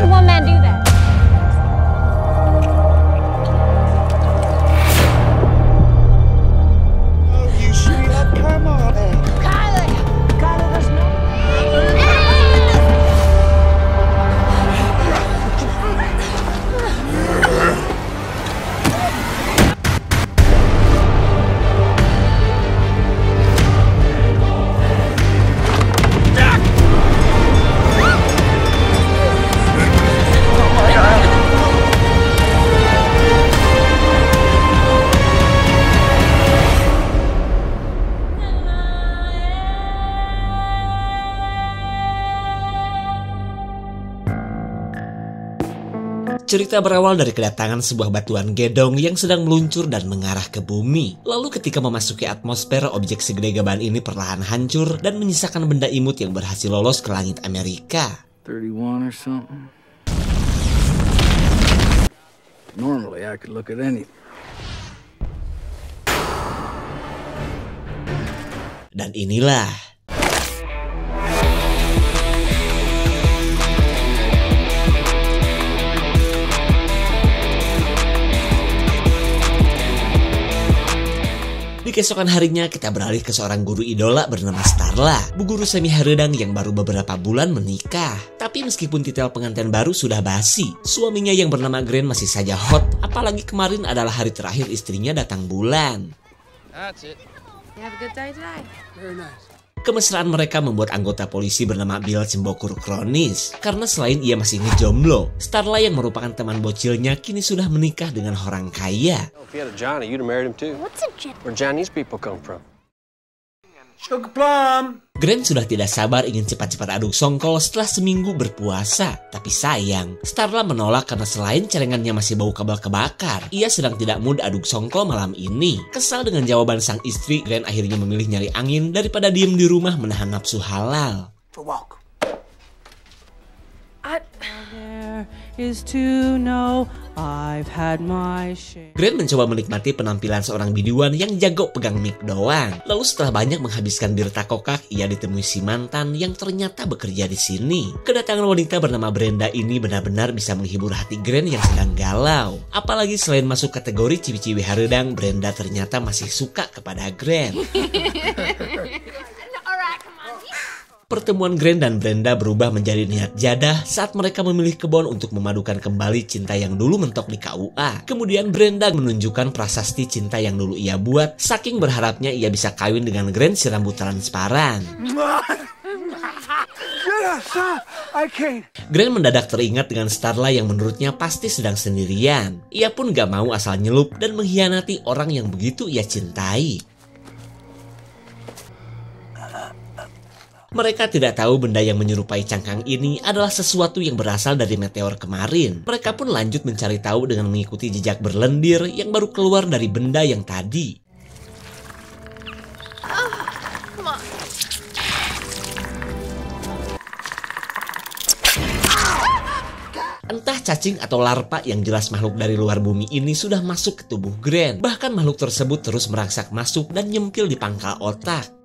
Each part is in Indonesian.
can one man do that? Oh, you sweetheart, come on. Kylie! Kylie, there's no... Cerita berawal dari kedatangan sebuah batuan gedong yang sedang meluncur dan mengarah ke bumi. Lalu ketika memasuki atmosfer, objek segede gaban ini perlahan hancur dan menyisakan benda imut yang berhasil lolos ke langit Amerika. 31 or something. Normally I could look at anything. Dan inilah di keesokan harinya kita beralih ke seorang guru idola bernama Starla, bu guru semi haredang yang baru beberapa bulan menikah. Tapi meskipun titel pengantin baru sudah basi, suaminya yang bernama Grant masih saja hot, apalagi kemarin adalah hari terakhir istrinya datang bulan. That's it. You have a good day today? Very nice. Kemesraan mereka membuat anggota polisi bernama Bill cembokur kronis. Karena selain ia masih ngejomblo, Starla yang merupakan teman bocilnya kini sudah menikah dengan orang kaya. If you had a Johnny, you'd have married him too. What's a jet? Where Chinese people come from. Sugar plum. Grant sudah tidak sabar ingin cepat-cepat aduk songkol setelah seminggu berpuasa. Tapi sayang, Starla menolak karena selain celengannya masih bau kabel kebakar, ia sedang tidak mood aduk songkol malam ini. Kesal dengan jawaban sang istri, Grant akhirnya memilih nyari angin daripada diem di rumah menahan nafsu halal. For walk. There is to know I've had my share. Grant mencoba menikmati penampilan seorang biduan yang jago pegang mic doang. Lalu setelah banyak menghabiskan bir takokak, ia ditemui si mantan yang ternyata bekerja di sini. Kedatangan wanita bernama Brenda ini benar-benar bisa menghibur hati Grant yang sedang galau. Apalagi selain masuk kategori ciwi-ciwi haredang, Brenda ternyata masih suka kepada Grant. Pertemuan Grant dan Brenda berubah menjadi niat jadah saat mereka memilih kebon untuk memadukan kembali cinta yang dulu mentok di KUA. Kemudian Brenda menunjukkan prasasti cinta yang dulu ia buat, saking berharapnya ia bisa kawin dengan Grant si rambut transparan. I can't. Grant mendadak teringat dengan Starla yang menurutnya pasti sedang sendirian. Ia pun gak mau asal nyelup dan mengkhianati orang yang begitu ia cintai. Mereka tidak tahu benda yang menyerupai cangkang ini adalah sesuatu yang berasal dari meteor kemarin. Mereka pun lanjut mencari tahu dengan mengikuti jejak berlendir yang baru keluar dari benda yang tadi. Entah cacing atau larva yang jelas makhluk dari luar bumi ini sudah masuk ke tubuh Grant. Bahkan makhluk tersebut terus merangsak masuk dan nyempil di pangkal otak.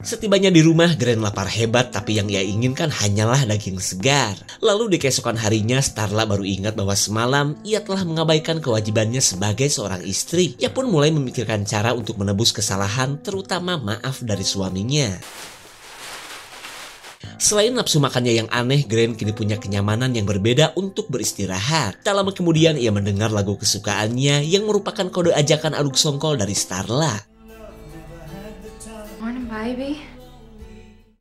Setibanya di rumah, Grant lapar hebat, tapi yang ia inginkan hanyalah daging segar. Lalu di keesokan harinya, Starla baru ingat bahwa semalam ia telah mengabaikan kewajibannya sebagai seorang istri. Ia pun mulai memikirkan cara untuk menebus kesalahan, terutama maaf dari suaminya. Selain nafsu makannya yang aneh, Grant kini punya kenyamanan yang berbeda untuk beristirahat. Tak lama kemudian ia mendengar lagu kesukaannya yang merupakan kode ajakan aduk songkol dari Starla. Morning, baby.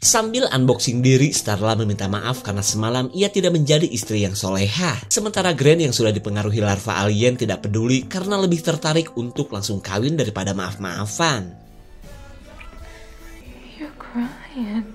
Sambil unboxing diri, Starla meminta maaf karena semalam ia tidak menjadi istri yang soleha. Sementara Grant yang sudah dipengaruhi larva alien tidak peduli karena lebih tertarik untuk langsung kawin daripada maaf-maafan. You're crying.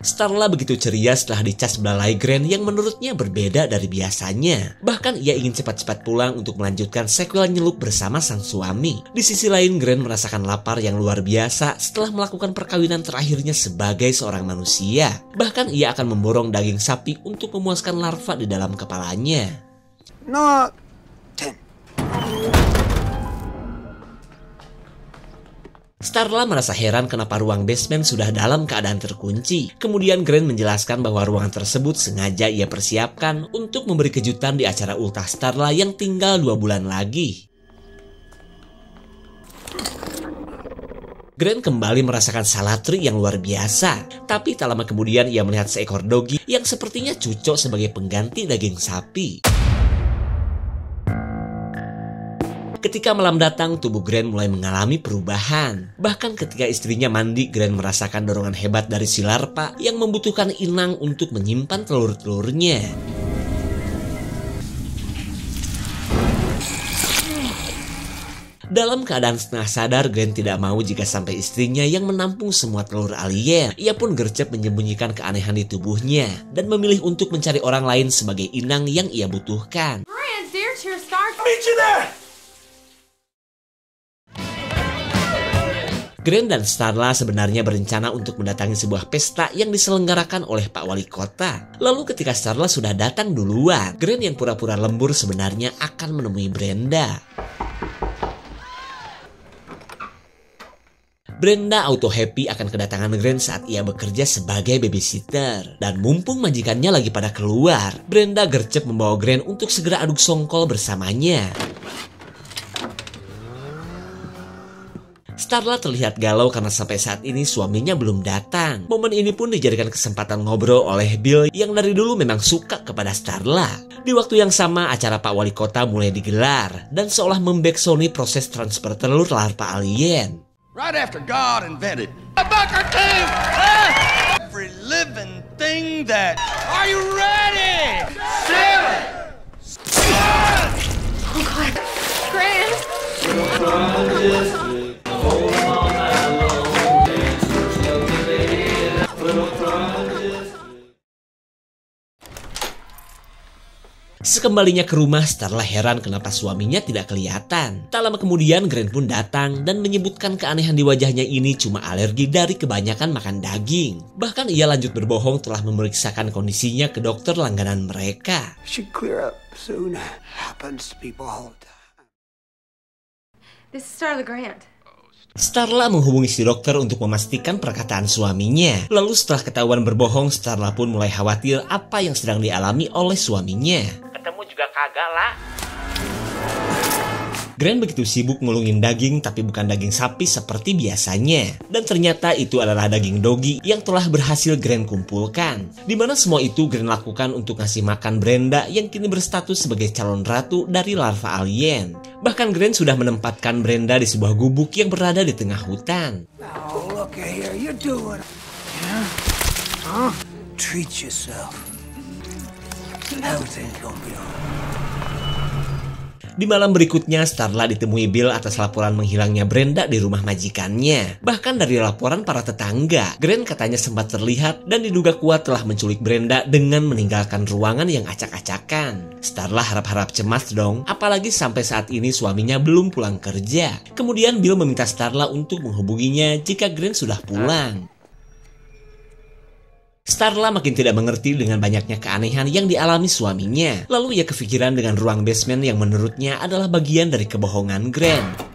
Starla begitu ceria setelah dicas belalai Grant yang menurutnya berbeda dari biasanya. Bahkan ia ingin cepat-cepat pulang untuk melanjutkan sequel nyelup bersama sang suami. Di sisi lain, Grant merasakan lapar yang luar biasa setelah melakukan perkawinan terakhirnya sebagai seorang manusia. Bahkan ia akan memborong daging sapi untuk memuaskan larva di dalam kepalanya. Not 10. Starla merasa heran kenapa ruang basement sudah dalam keadaan terkunci. Kemudian Grant menjelaskan bahwa ruangan tersebut sengaja ia persiapkan untuk memberi kejutan di acara ultah Starla yang tinggal 2 bulan lagi. Grant kembali merasakan salah trik yang luar biasa. Tapi tak lama kemudian ia melihat seekor dogi yang sepertinya cocok sebagai pengganti daging sapi. Ketika malam datang, tubuh Grant mulai mengalami perubahan. Bahkan ketika istrinya mandi, Grant merasakan dorongan hebat dari si larva yang membutuhkan inang untuk menyimpan telur-telurnya. Dalam keadaan setengah sadar, Grant tidak mau jika sampai istrinya yang menampung semua telur alien. Ia pun gercep menyembunyikan keanehan di tubuhnya dan memilih untuk mencari orang lain sebagai inang yang ia butuhkan. Grant, there's your star. Meet you there! Grant dan Starla sebenarnya berencana untuk mendatangi sebuah pesta yang diselenggarakan oleh Pak Wali Kota. Lalu ketika Starla sudah datang duluan, Grant yang pura-pura lembur sebenarnya akan menemui Brenda. Brenda auto happy akan kedatangan Grant saat ia bekerja sebagai babysitter. Dan mumpung majikannya lagi pada keluar, Brenda gercep membawa Grant untuk segera aduk songkol bersamanya. Starla terlihat galau karena sampai saat ini suaminya belum datang. Momen ini pun dijadikan kesempatan ngobrol oleh Bill yang dari dulu memang suka kepada Starla. Di waktu yang sama, acara Pak Wali Kota mulai digelar dan seolah membacksoni proses transfer telur larva alien. Right after God invented a Bucker tube! Every living thing that... Are you ready? 7! Oh God, Grant. Sekembalinya ke rumah, Starla heran kenapa suaminya tidak kelihatan. Tak lama kemudian, Grant pun datang dan menyebutkan keanehan di wajahnya ini cuma alergi dari kebanyakan makan daging. Bahkan ia lanjut berbohong telah memeriksakan kondisinya ke dokter langganan mereka. Should clear up soon. Happens to people all the time. This is Starla Grant. Starla menghubungi si dokter untuk memastikan perkataan suaminya. Lalu setelah ketahuan berbohong, Starla pun mulai khawatir apa yang sedang dialami oleh suaminya. Ketemu juga kagak lah. Grant begitu sibuk ngulungin daging tapi bukan daging sapi seperti biasanya. Dan ternyata itu adalah daging dogi yang telah berhasil Grant kumpulkan. Dimana semua itu Grant lakukan untuk ngasih makan Brenda yang kini berstatus sebagai calon ratu dari larva alien. Bahkan Grant sudah menempatkan Brenda di sebuah gubuk yang berada di tengah hutan. Oh, look here, you're doing it. Yeah? Huh? Treat yourself. Everything's gonna be all right. Di malam berikutnya, Starla ditemui Bill atas laporan menghilangnya Brenda di rumah majikannya. Bahkan dari laporan para tetangga, Grant katanya sempat terlihat dan diduga kuat telah menculik Brenda dengan meninggalkan ruangan yang acak-acakan. Starla harap-harap cemas dong, apalagi sampai saat ini suaminya belum pulang kerja. Kemudian Bill meminta Starla untuk menghubunginya jika Grant sudah pulang. Starla makin tidak mengerti dengan banyaknya keanehan yang dialami suaminya. Lalu ia kepikiran dengan ruang basement yang menurutnya adalah bagian dari kebohongan Grant.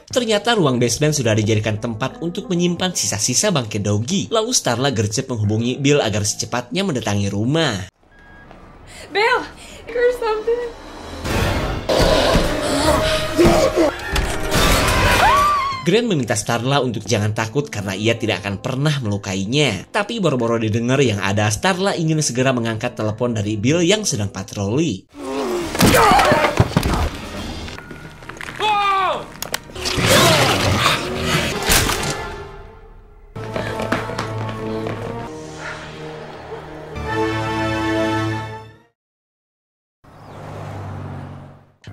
Ternyata ruang basement sudah dijadikan tempat untuk menyimpan sisa-sisa bangkai dogi. Lalu Starla gercep menghubungi Bill agar secepatnya mendatangi rumah. Bill, or something. Grant meminta Starla untuk jangan takut karena ia tidak akan pernah melukainya. Tapi boro-boro didengar yang ada, Starla ingin segera mengangkat telepon dari Bill yang sedang patroli.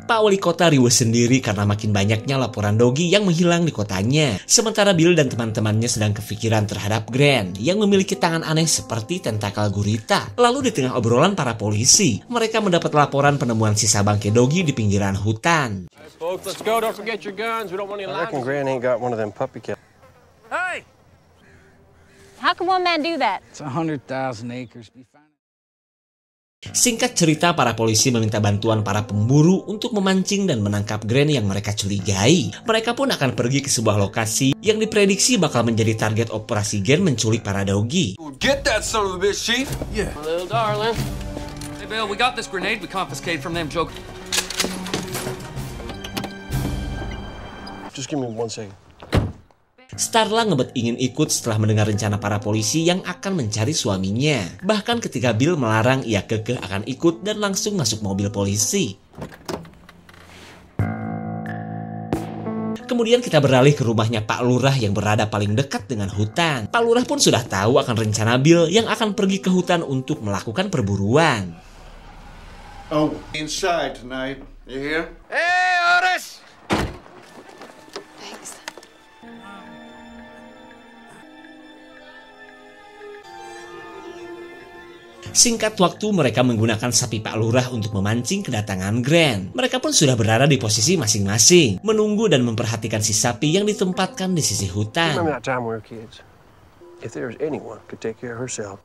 Pak Wali Kota riweuh sendiri karena makin banyaknya laporan Doggy yang menghilang di kotanya. Sementara Bill dan teman-temannya sedang kepikiran terhadap Grant yang memiliki tangan aneh seperti tentakel gurita. Lalu di tengah obrolan para polisi, mereka mendapat laporan penemuan sisa bangkai Doggy di pinggiran hutan. Folks, let's go. Don't forget your guns. We don't want any I reckon Grant ain't got one of them puppy kills. Hey! How can one man do that? It's 100,000 acres. Be fine. Singkat cerita, para polisi meminta bantuan para pemburu untuk memancing dan menangkap Grant yang mereka curigai. Mereka pun akan pergi ke sebuah lokasi yang diprediksi bakal menjadi target operasi Grant menculik para Doggy. Get that son of a bitch, Chief. Yeah. Little darling. Hey, Bill, we got this grenade we confiscated from them joke. Just give me 1 second. Starla ngebet ingin ikut setelah mendengar rencana para polisi yang akan mencari suaminya. Bahkan ketika Bill melarang, ia kekeh akan ikut dan langsung masuk mobil polisi. Kemudian kita beralih ke rumahnya Pak Lurah yang berada paling dekat dengan hutan. Pak Lurah pun sudah tahu akan rencana Bill yang akan pergi ke hutan untuk melakukan perburuan. Oh, inside tonight. You hear? Hey, Otis! Thanks. Singkat waktu mereka menggunakan sapi Pak Lurah untuk memancing kedatangan Grant. Mereka pun sudah berada di posisi masing-masing, menunggu dan memperhatikan si sapi yang ditempatkan di sisi hutan. Remember that time we were kids? If there's anyone could take care of herself.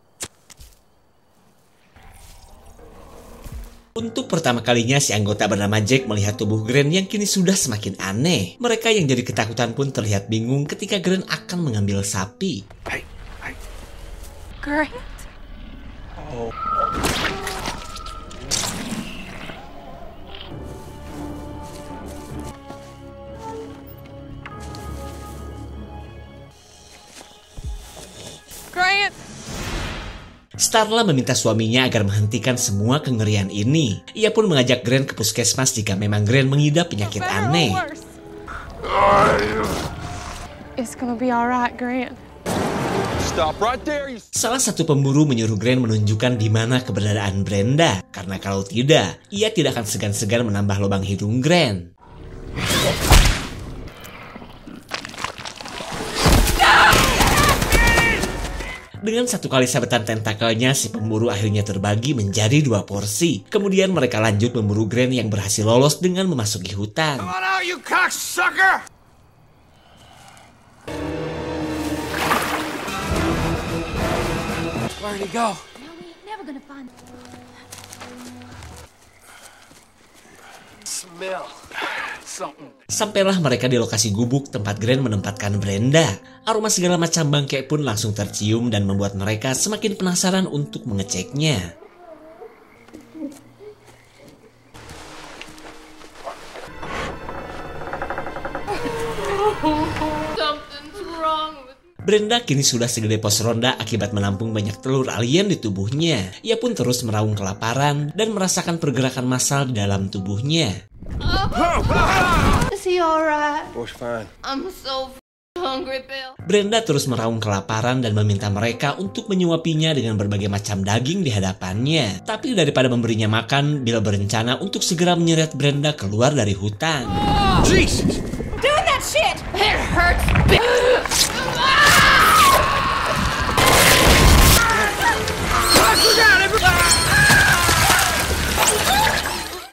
Untuk pertama kalinya si anggota bernama Jack melihat tubuh Grant yang kini sudah semakin aneh. Mereka yang jadi ketakutan pun terlihat bingung ketika Grant akan mengambil sapi. Hey. Grant? Oh. Grant! Starla meminta suaminya agar menghentikan semua kengerian ini. Ia pun mengajak Grant ke puskesmas jika memang Grant mengidap penyakit aneh. It's gonna be alright, Grant. Stop right there, you... Salah satu pemburu menyuruh Grant menunjukkan di mana keberadaan Brenda, karena kalau tidak, ia tidak akan segan-segan menambah lubang hidung Grant. Dengan satu kali sabetan tentakelnya, si pemburu akhirnya terbagi menjadi 2 porsi. Kemudian mereka lanjut memburu Grant yang berhasil lolos dengan memasuki hutan. Come on out, you cocksucker! Where'd he go? No, we ain't never gonna find him. Smell something. Sampailah mereka di lokasi gubuk tempat Grant menempatkan Brenda. Aroma segala macam bangkai pun langsung tercium dan membuat mereka semakin penasaran untuk mengeceknya. Something's wrong with Brenda kini sudah segede pos ronda akibat menampung banyak telur alien di tubuhnya. Ia pun terus meraung kelaparan dan merasakan pergerakan massal di dalam tubuhnya. Is he alright? Boy's fine. I'm so hungry, Bill. Brenda terus meraung kelaparan dan meminta mereka untuk menyuapinya dengan berbagai macam daging di hadapannya. Tapi daripada memberinya makan, Bill berencana untuk segera menyeret Brenda keluar dari hutan. Jesus! Do that shit! It hurts, Bill!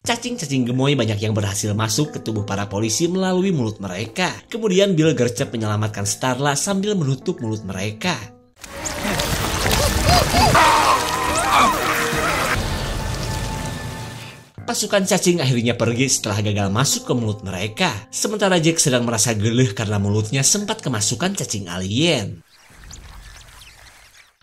Cacing-cacing gemoy banyak yang berhasil masuk ke tubuh para polisi melalui mulut mereka. Kemudian Bill gercep menyelamatkan Starla sambil menutup mulut mereka. Pasukan cacing akhirnya pergi setelah gagal masuk ke mulut mereka. Sementara Jack sedang merasa geleh karena mulutnya sempat kemasukan cacing alien.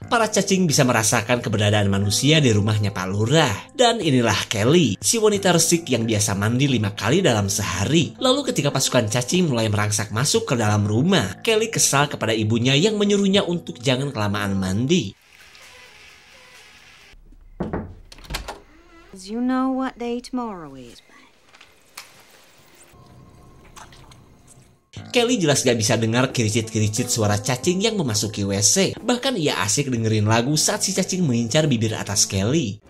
Para cacing bisa merasakan keberadaan manusia di rumahnya Pak Lurah. Dan inilah Kelly, si wanita resik yang biasa mandi 5 kali dalam sehari. Lalu ketika pasukan cacing mulai merangsak masuk ke dalam rumah, Kelly kesal kepada ibunya yang menyuruhnya untuk jangan kelamaan mandi. You know what day tomorrow is, babe. Kelly jelas gak bisa dengar kiricit-kiricit suara cacing yang memasuki WC. Bahkan ia asik dengerin lagu saat si cacing mengincar bibir atas Kelly.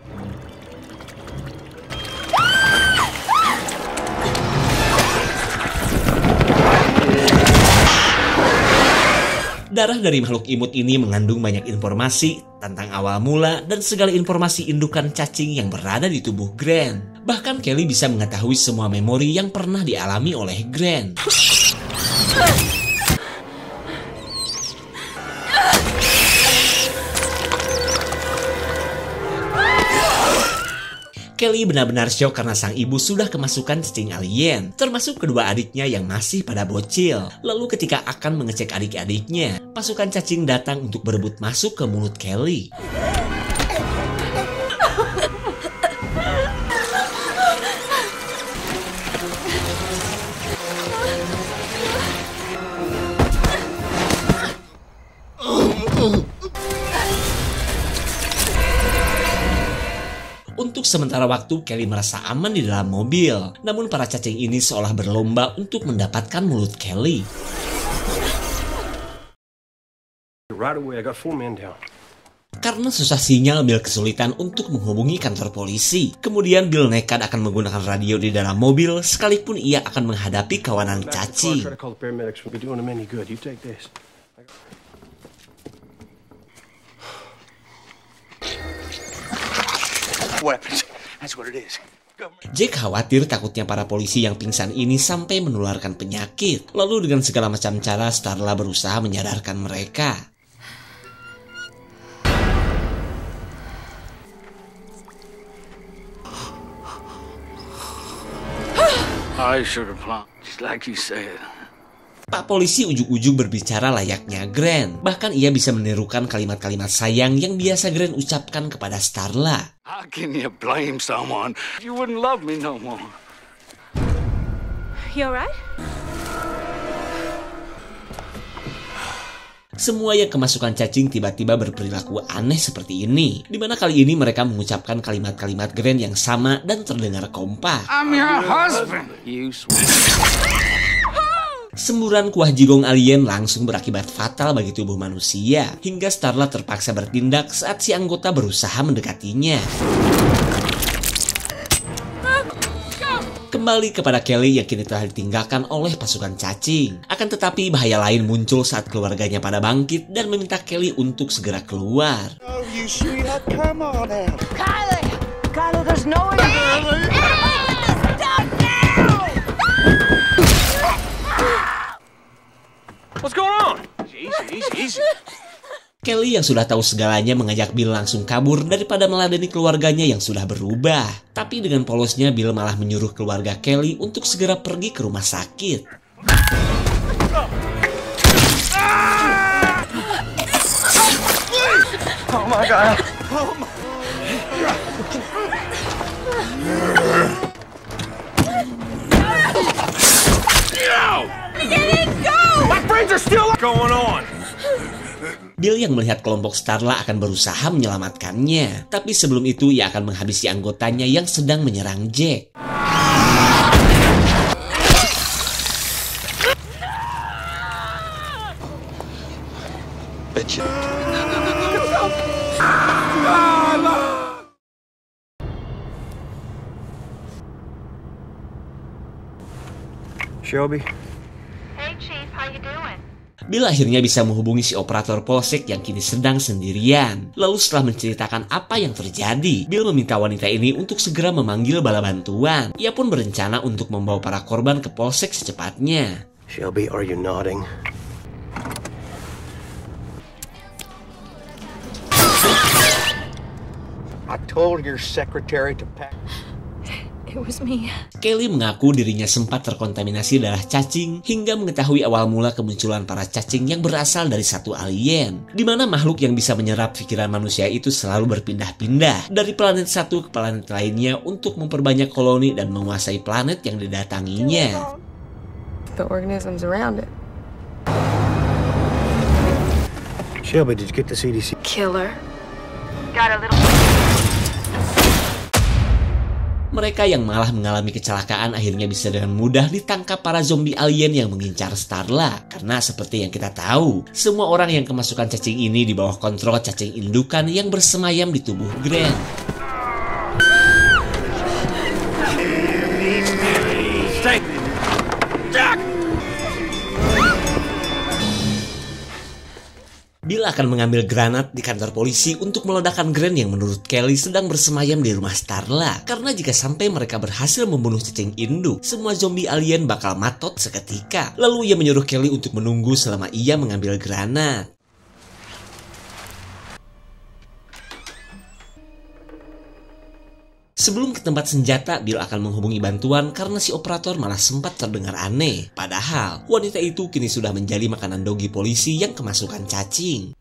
Darah dari makhluk imut ini mengandung banyak informasi tentang awal mula dan segala informasi indukan cacing yang berada di tubuh Grant. Bahkan Kelly bisa mengetahui semua memori yang pernah dialami oleh Grant. Kelly benar-benar syok karena sang ibu sudah kemasukan cacing alien, termasuk kedua adiknya yang masih pada bocil. Lalu ketika akan mengecek adik-adiknya, pasukan cacing datang untuk berebut masuk ke mulut Kelly. Untuk sementara waktu, Kelly merasa aman di dalam mobil. Namun para cacing ini seolah berlomba untuk mendapatkan mulut Kelly. Right away, I got 4 men down. Karena susah sinyal, Bill kesulitan untuk menghubungi kantor polisi. Kemudian Bill nekat akan menggunakan radio di dalam mobil, sekalipun ia akan menghadapi kawanan cacing. Jack khawatir takutnya para polisi yang pingsan ini sampai menularkan penyakit. Lalu dengan segala macam cara, Starla berusaha menyadarkan mereka. I should have planned, just like you said. Pak polisi ujuk-ujuk berbicara layaknya Grant. Bahkan ia bisa menirukan kalimat-kalimat sayang yang biasa Grant ucapkan kepada Starla. How can you blame someone? You wouldn't love me no more. You alright? Semua yang kemasukan cacing tiba-tiba berperilaku aneh seperti ini. Dimana kali ini mereka mengucapkan kalimat-kalimat Grant yang sama dan terdengar kompak. I'm your husband. You Semburan kuah jigong alien langsung berakibat fatal bagi tubuh manusia, hingga Starla terpaksa bertindak saat si anggota berusaha mendekatinya. Kembali kepada Kelly yang kini telah ditinggalkan oleh pasukan cacing. Akan tetapi bahaya lain muncul saat keluarganya pada bangkit dan meminta Kelly untuk segera keluar. Oh, you sweetheart, come on out. Kylie! Kylie, there's no way What's going on? Easy. Kelly yang sudah tahu segalanya mengajak Bill langsung kabur daripada meladeni keluarganya yang sudah berubah. Tapi dengan polosnya Bill malah menyuruh keluarga Kelly untuk segera pergi ke rumah sakit. Oh my God. Oh my. My friends are still going on. Bill yang melihat kelompok Starla akan berusaha menyelamatkannya. Tapi sebelum itu ia akan menghabisi anggotanya yang sedang menyerang Jack. Shelby. Hey, Chief, how you doing? Bill akhirnya bisa menghubungi si operator polsek yang kini sedang sendirian. Lalu setelah menceritakan apa yang terjadi, Bill meminta wanita ini untuk segera memanggil bala bantuan. Ia pun berencana untuk membawa para korban ke polsek secepatnya. Shelby, are you nodding? I told your secretary to pack. It was me. Kelly mengaku dirinya sempat terkontaminasi darah cacing hingga mengetahui awal mula kemunculan para cacing yang berasal dari satu alien, di mana makhluk yang bisa menyerap pikiran manusia itu selalu berpindah-pindah dari planet satu ke planet lainnya untuk memperbanyak koloni dan menguasai planet yang didatanginya. The organisms around it. Shelby, did you get the CDC? Killer. Got a little... Mereka yang malah mengalami kecelakaan akhirnya bisa dengan mudah ditangkap para zombie alien yang mengincar Starla. Karena seperti yang kita tahu, semua orang yang kemasukan cacing ini di bawah kontrol cacing indukan yang bersemayam di tubuh Grant. Bill akan mengambil granat di kantor polisi untuk meledakkan Grant yang menurut Kelly sedang bersemayam di rumah Starla. Karena jika sampai mereka berhasil membunuh cacing induk, semua zombie alien bakal matot seketika. Lalu ia menyuruh Kelly untuk menunggu selama ia mengambil granat. Sebelum ke tempat senjata, Bill akan menghubungi bantuan karena si operator malah sempat terdengar aneh. Padahal, wanita itu kini sudah menjadi makanan dogi polisi yang kemasukan cacing.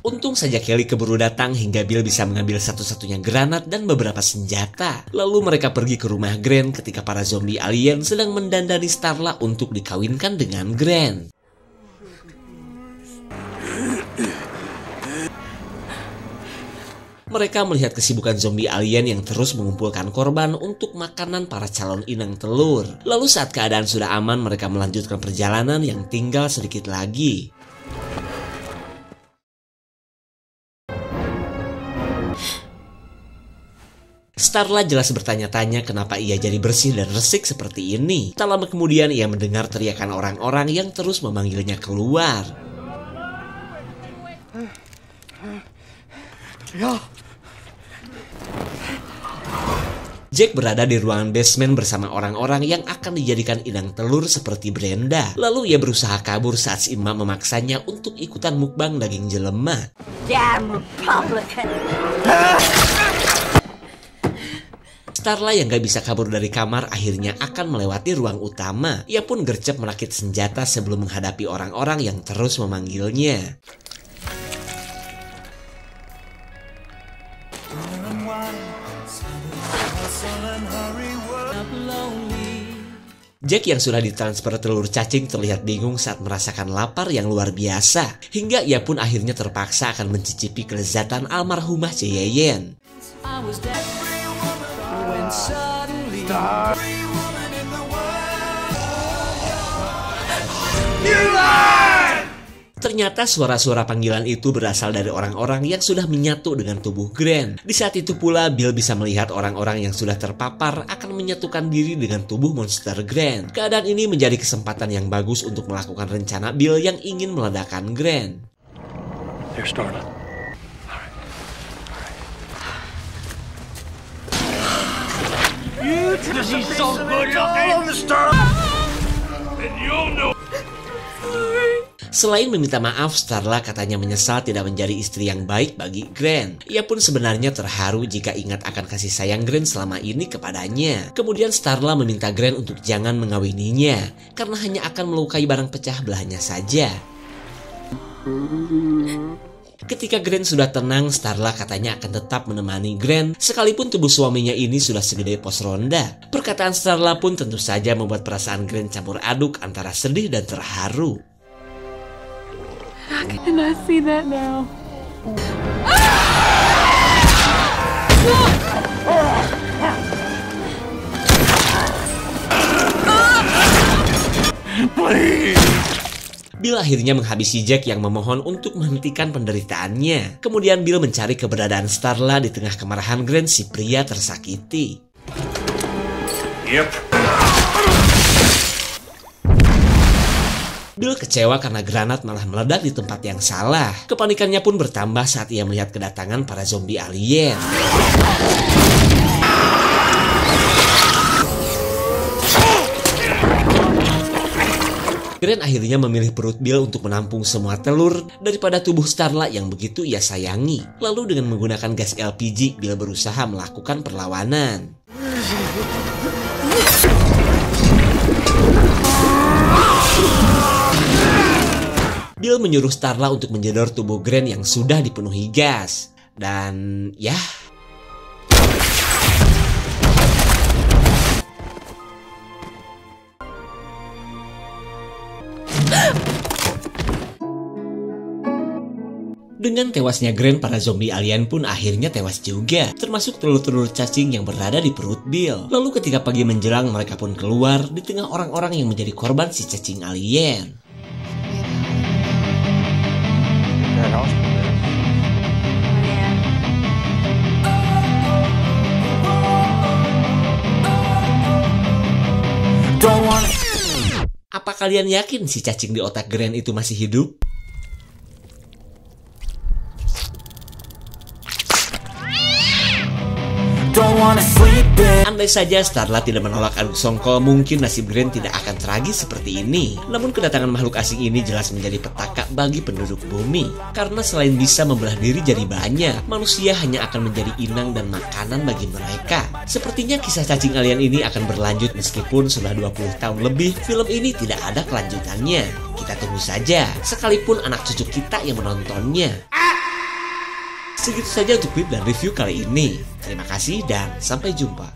Untung saja Kelly keburu datang hingga Bill bisa mengambil satu-satunya granat dan beberapa senjata. Lalu mereka pergi ke rumah Grant ketika para zombie alien sedang mendandani Starla untuk dikawinkan dengan Grant. Mereka melihat kesibukan zombie alien yang terus mengumpulkan korban untuk makanan para calon inang telur. Lalu saat keadaan sudah aman, mereka melanjutkan perjalanan yang tinggal sedikit lagi. Starla jelas bertanya-tanya kenapa ia jadi bersih dan resik seperti ini. Tak lama kemudian ia mendengar teriakan orang-orang yang terus memanggilnya keluar. Jack berada di ruangan basement bersama orang-orang yang akan dijadikan inang telur seperti Brenda. Lalu ia berusaha kabur saat si emak memaksanya untuk ikutan mukbang daging jelema. Damn Republican. Starla yang gak bisa kabur dari kamar akhirnya akan melewati ruang utama. Ia pun gercep merakit senjata sebelum menghadapi orang-orang yang terus memanggilnya. Jack yang sudah ditransfer telur cacing terlihat bingung saat merasakan lapar yang luar biasa. Hingga ia pun akhirnya terpaksa akan mencicipi kelezatan almarhumah Ceyeyen. Ternyata suara-suara panggilan itu berasal dari orang-orang yang sudah menyatu dengan tubuh Grant. Di saat itu pula Bill bisa melihat orang-orang yang sudah terpapar akan menyatukan diri dengan tubuh monster Grant. Keadaan ini menjadi kesempatan yang bagus untuk melakukan rencana Bill yang ingin meledakkan Grant. There's Starla. She's so good looking. And you'll know. Selain meminta maaf, Starla katanya menyesal tidak menjadi istri yang baik bagi Grant. Ia pun sebenarnya terharu jika ingat akan kasih sayang Grant selama ini kepadanya. Kemudian Starla meminta Grant untuk jangan mengawininya, karena hanya akan melukai barang pecah belahnya saja. Ketika Grant sudah tenang, Starla katanya akan tetap menemani Grant, sekalipun tubuh suaminya ini sudah segede pos ronda. Perkataan Starla pun tentu saja membuat perasaan Grant campur aduk antara sedih dan terharu. How can I see that now? Please. Bill akhirnya menghabisi Jack yang memohon untuk menghentikan penderitaannya. Kemudian Bill mencari keberadaan Starla di tengah kemarahan Grant, si pria tersakiti. Yep. Bill kecewa karena granat malah meledak di tempat yang salah. Kepanikannya pun bertambah saat ia melihat kedatangan para zombie alien. Grant akhirnya memilih perut Bill untuk menampung semua telur daripada tubuh Starla yang begitu ia sayangi. Lalu dengan menggunakan gas LPG, Bill berusaha melakukan perlawanan. Bill menyuruh Starla untuk menjedor tubuh Grant yang sudah dipenuhi gas. Dan ya... Dengan tewasnya Grant, para zombie alien pun akhirnya tewas juga, termasuk telur-telur cacing yang berada di perut Bill. Lalu ketika pagi menjelang, mereka pun keluar di tengah orang-orang yang menjadi korban si cacing alien. Apa kalian yakin si cacing di otak Grant itu masih hidup? Andai saja Starla tidak menolak aduk songkol, mungkin nasib Grant tidak akan tragis seperti ini. Namun kedatangan makhluk asing ini jelas menjadi petaka bagi penduduk bumi. Karena selain bisa membelah diri jadi banyak, manusia hanya akan menjadi inang dan makanan bagi mereka. Sepertinya kisah cacing alien ini akan berlanjut meskipun sudah 20 tahun lebih, film ini tidak ada kelanjutannya. Kita tunggu saja, sekalipun anak cucu kita yang menontonnya. Segitu saja untuk klip dan review kali ini. Terima kasih dan sampai jumpa.